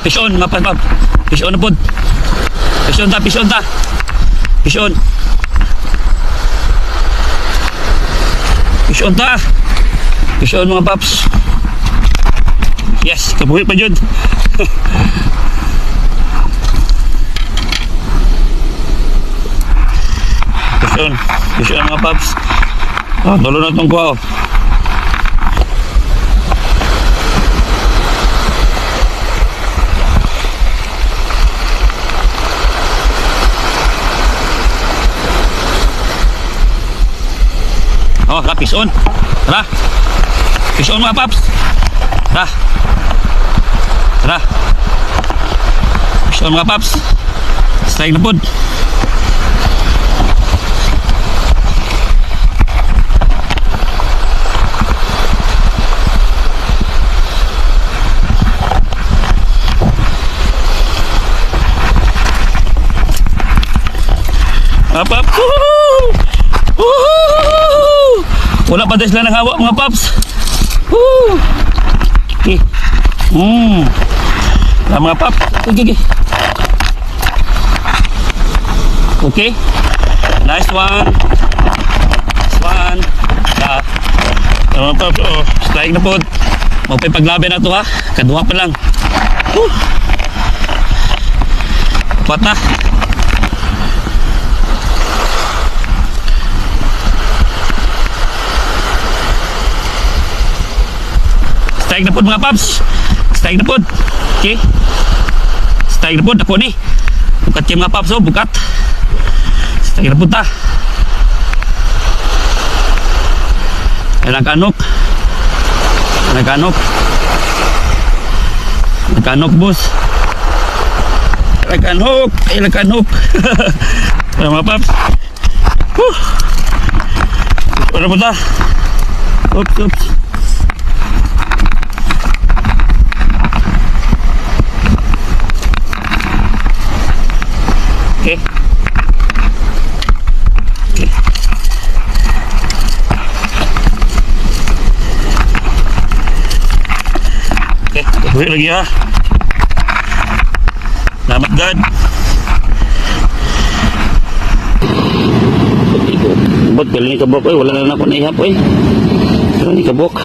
Fish on, mga pap. Fish on na pod. Fish on ta, fish on ta. Fish on. Fish on ta. Fish on mga paps. Yes, kabuhi pa dyan. Fish on mga paps. Oh, tulo na itong kuha oh. Oh, tara, fish on. Tara. Fish on mga paps. Tara. Tara. Fish on mga paps. Strike na pod. Mga paps. Woohoo! Woohoo! Wala pa tayo sila ng hawa mga paps. Woo! Okay. Mga paps. Okay. Okay. Nice one. Nice one. Mga paps. Oh, strike na po. Mapay paglabi na ito ha. Kadua pa lang. Woo! Pat na. Strike na po mga paps. Strike na po. Okay. Strike na po. Ako ni. Bukat yung mga paps. Oh, bukat. Strike na po ta. Nagkanok. Nagkanok. Nagkanok boss. Nagkanok. Ay nagkanok. Mga paps. Ano po ta? Oops, oops. Okay. Okay. Okay, tuloy lagi ha. Salamat God. Ba't galing ni kabok? Wala na ako na ihap. Galing ni kabok.